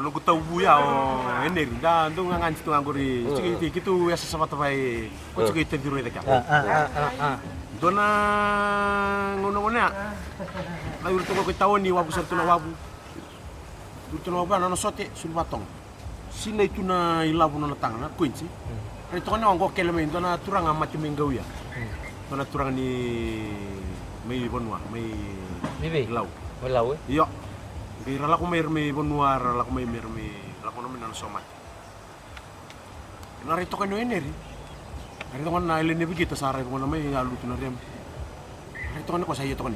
Ono ku tau buya eneri dan tu ngangan situ angguri. Ciki kitu ya sesama tapai. Ko ciki tediru ida ka. Dona ngono-ngono ya. Lalu tu ko tau ni wabu sartu na wabu. Tu na wabu ana sote sul batong. Sina itu na ilabu na tanga na kuinci. Itu kan nggo kelemen dona turang amati menggau ya. Dona turang ni mai bonua, mai lau. Lau Iya. Rala ko may bonua, rala ko may rala ko namin na somat. Narito ka no eneri. Narito ko na ilene bigita sa aray ko na may aluto na rem. Narito ko na ko sa iyo to ni.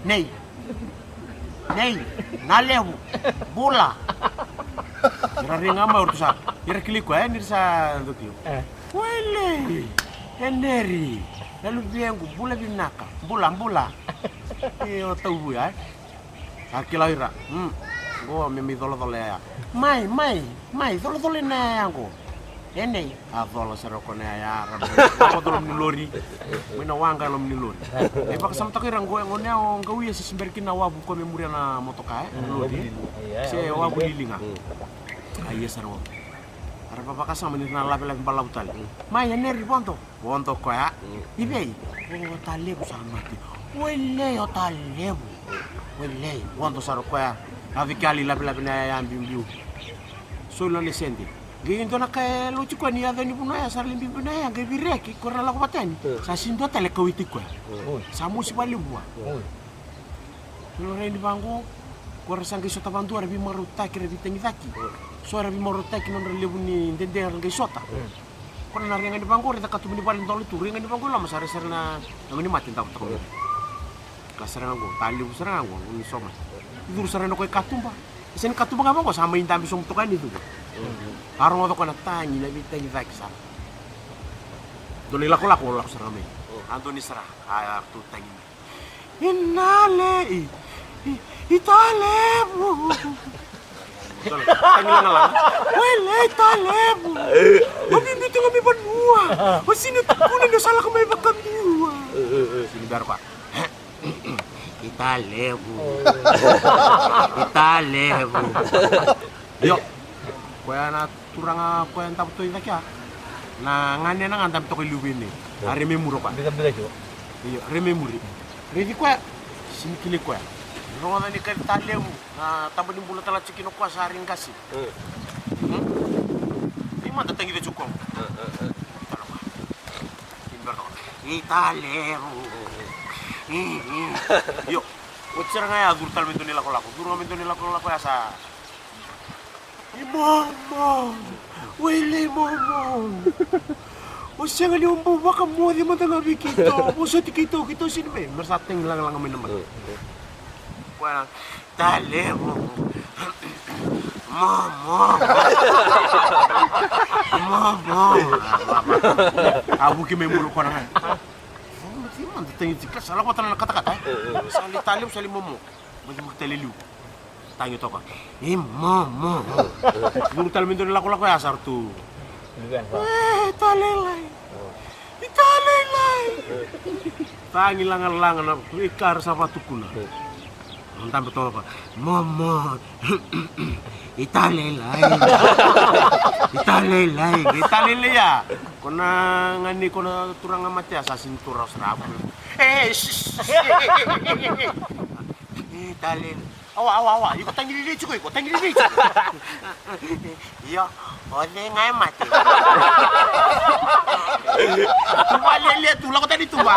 Nei. Nalewu. Bola. Rari nga ma urto sa. Ira kiliko ni sa dokyo. Wele. Eneri. Lalu biengu bola binaka. Bola. Iyo tau ya. Akilaira. Go me dolo ya. Mai, dolo na yango. Ene, dolo seroko na ya. Ko dolo ni lori. Mina wanga lo ni lori. E baka sam takirang go ngone o gawi sa simberkin na wabu ko memoria na motoka lori. Se wabu lilinga. Aye sarwo. Ara papa kasama ni na labi balaw tal. Mai ene ribonto. Bonto ko ya. Ibei. O tale ko sama ti. Wele o tale. Wele, quando sarò qua a vicali la ya bimbiu. Solo le senti. Gindo na kay luci ko ni adani puna ya sarlim bimbiu na ya gebireki korna la ko pateni. Sa sindo tele ko witi ko. Sa musi bali bua. Lo rendi bango. Ko sangi sota bandu ara bi maruta kire bitengi daki. So ara bi maruta ki non relevu ni ndende ngai sota. Ko na renga di bango reta katu ni bali ndolo tu renga di bango la masare serna ngani matin ta ko. Kasarang go, tali usarang go, ini soma. Itu usarang ko katumba. Isen katumba ngapa ko sama intambi som tukan itu. Harong to kana tangi na bitay vaksa. Doli lako sarang me. Antoni sara, ay tu tangi. Inale. Itale. Tangi lang. Wele itale. Obi bitu kami banua. O sino tukunan do sala ko may bakandua. Sino dar pa. Kita lebu. Yo. Kuya na turang kuya tap to ina kya. Na ngane na ngandam to ko lubini. Are memuro pa. Bisa jo. Iyo, rememuri. Redi kuya sinikili kuya. Ronga ni ka lebu. Na tabo ni bulat la cikino kuya saring kasi. Di man datangi de cukong. Kita lebu. Yo, ucira nga ya gurtal mento nila ko lako. Duro mento nila ko lako ya sa. Mama. Wele mama. O siya nga ni umbuwa ka mo di man nga bikito. O sa tikito kito sino be. Mersating lang kami naman. Well, dale mo. Mama. Abu ki memuro ko na. Tengi tikas salah ko tanan kata-kata. Sali talib sali momo. Bagi magtalilu. Tangi to ka. Momo. Guru talib ndo lako ya sartu. Talelay. Tangi langan na ikar sa patukuna. Antam betul apa? Momo. Italelay ya. Kona ngani kona turang amat ya sasin turas rabu. Italel. Awa. Iko tangi lili cuy. Iya. Ode ngai mati. Tuwa lihat tuh, lah kok tadi tuwa.